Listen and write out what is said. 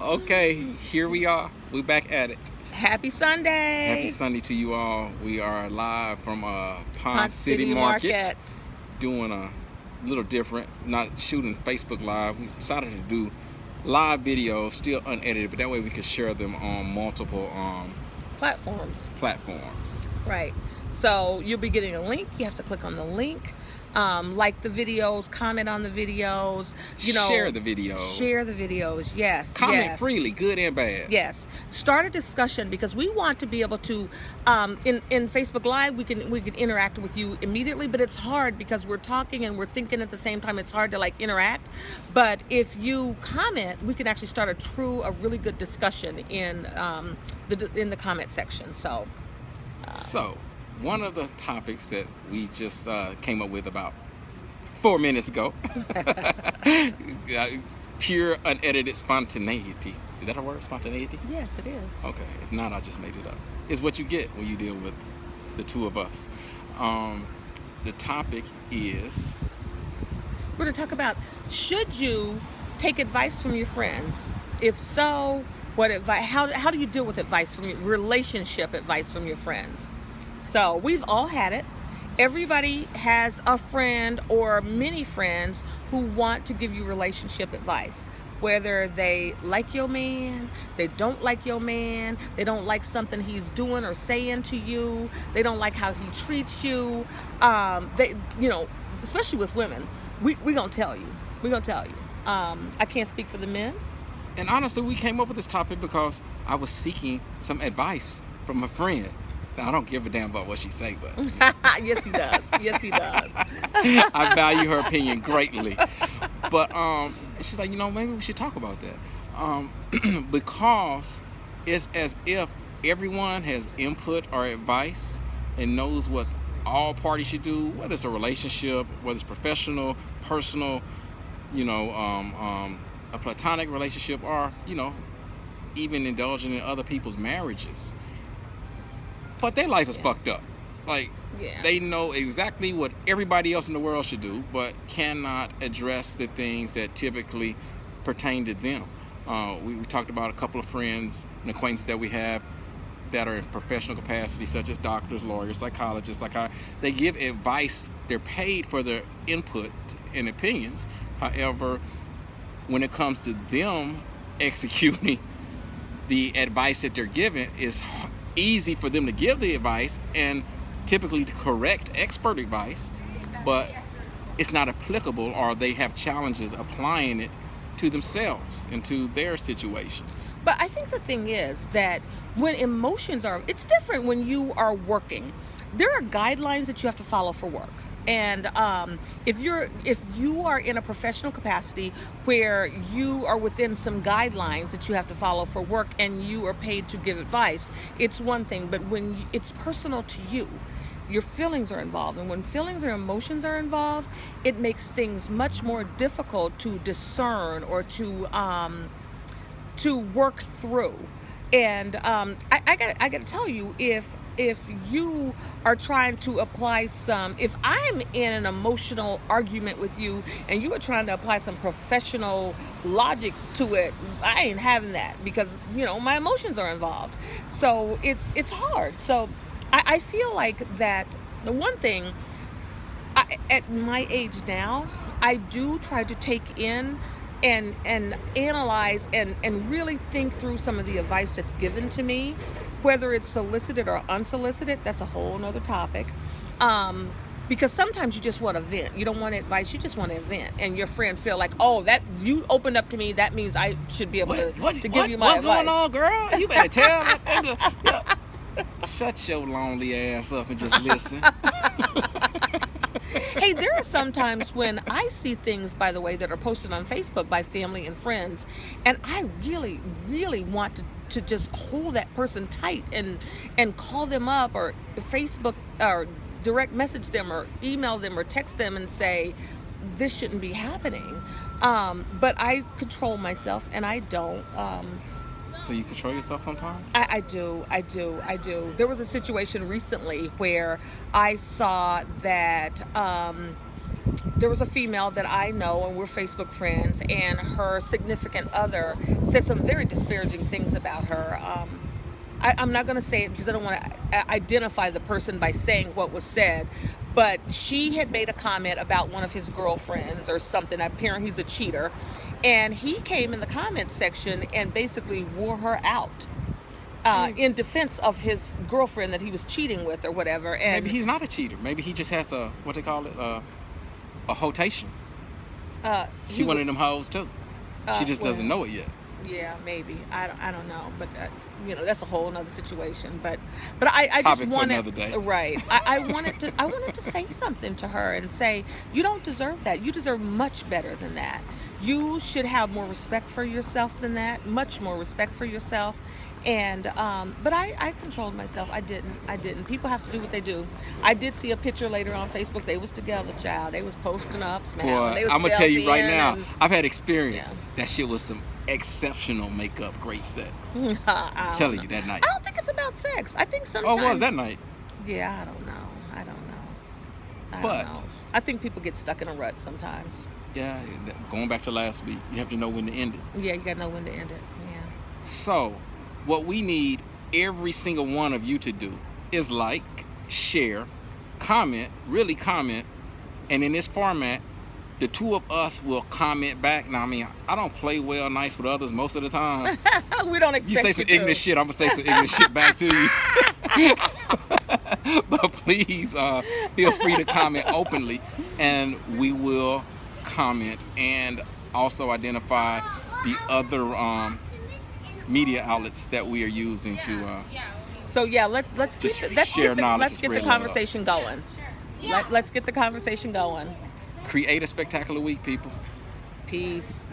Okay, here we are. We're back at it. Happy Sunday. Happy Sunday to you all. We are live from Pond Ponce City City Market, doing a little different. Not shooting Facebook Live. We decided to do live videos, still unedited, but that way we could share them on multiple platforms. Right. So you'll be getting a link. You have to click on the link. Like the videos, comment on the videos, share the videos. Share the videos, yes. Comment freely, good and bad. Yes. Start a discussion because we want to be able to, in Facebook Live, we can interact with you immediately, but it's hard because we're talking and we're thinking at the same time. It's hard to interact. But if you comment, we can actually start a really good discussion in the comment section. So. One of the topics that we just came up with about 4 minutes ago, pure unedited spontaneity. Is that a word, spontaneity? Yes, it is. Okay, if not, I just made it up. It's what you get when you deal with the two of us. The topic is... We're going to talk about, should you take advice from your friends? If so, what advice? How do you deal with relationship advice from your friends? So we've all had it. Everybody has a friend or many friends who want to give you relationship advice. Whether they like your man, they don't like your man, they don't like something he's doing or saying to you, they don't like how he treats you. Especially with women, we gonna tell you. I can't speak for the men. And honestly, we came up with this topic because I was seeking some advice from a friend. I don't give a damn about what she say, but yes, he does. I value her opinion greatly. But she's like, maybe we should talk about that, because it's as if everyone has input or advice and knows what all parties should do, whether it's a relationship, whether it's professional, personal, a platonic relationship, or even indulging in other people's marriages. But their life is fucked up. They know exactly what everybody else in the world should do, but cannot address the things that typically pertain to them. We talked about a couple of friends and acquaintances that we have that are in professional capacity, such as doctors, lawyers, psychologists, They give advice. They're paid for their input and opinions. However, when it comes to them executing the advice that they're given, is easy for them to give the advice and typically the correct expert advice, but it's not applicable, or they have challenges applying it to themselves and to their situations. But I think the thing is that when it's different when you are working. There are guidelines that you have to follow for work. And if you are in a professional capacity where you are within some guidelines that you have to follow for work and you are paid to give advice, it's one thing. But when it's personal to you, your feelings are involved. And when feelings or emotions are involved, it makes things much more difficult to discern or to work through. And I got to tell you, if you are trying to apply if I'm in an emotional argument with you and you are trying to apply some professional logic to it, I ain't having that, because my emotions are involved. So it's hard. So I feel like that the one thing, at my age now, I do try to take in and analyze and really think through some of the advice that's given to me, whether it's solicited or unsolicited. That's a whole nother topic. Because sometimes you just want to vent. You don't want advice, you just want to vent. And your friend feel like, oh, that you opened up to me, that means I should be able to give you my advice. What's going on, girl? You better tell that nigga. Yeah. Shut your lonely ass up and just listen. Hey, there are some times when I see things, by the way, that are posted on Facebook by family and friends, and I really, really want to just hold that person tight and call them up, or Facebook, or direct message them, or email them, or text them and say, this shouldn't be happening. But I control myself, and I don't. So you control yourself sometimes? I do. There was a situation recently where I saw that there was a female that I know, and we're Facebook friends, and her significant other said some very disparaging things about her. I'm not going to say it because I don't want to identify the person by saying what was said, but she had made a comment about one of his girlfriends or something. Apparently he's a cheater, and he came in the comment section and basically wore her out in defense of his girlfriend that he was cheating with or whatever. And maybe he's not a cheater. Maybe he just has a, what they call it, a hotation. She one of them hoes too. She just doesn't know it yet. Yeah, maybe. I don't know, but that's a whole other situation. But I Topic just wanted, for another day. Right. I wanted to say something to her and say, you don't deserve that. You deserve much better than that. You should have more respect for yourself than that. Much more respect for yourself. And but I controlled myself. I didn't. People have to do what they do. I did see a picture later on Facebook. They was together, child. They was posting up, smiling. Boy, I'm gonna tell you right now, I've had experience. Yeah. That shit was some exceptional makeup, great sex. I'm telling you that night. I don't think it's about sex. I think sometimes. Oh, it was that night? Yeah, I don't know. I don't know. I think people get stuck in a rut sometimes. Yeah, going back to last week, you have to know when to end it. Yeah, you gotta know when to end it. Yeah. So, what we need every single one of you to do is like, share, comment, really comment, and in this format, the two of us will comment back. Now, I mean, I don't play well nice with others most of the time. We don't expect you say some ignorant shit, I'm gonna say some ignorant shit back to you. But please feel free to comment openly, and we will comment and also identify the other media outlets that we are using to. So yeah, let's get the conversation going. Let's get the conversation going. Create a spectacular week, people. Peace.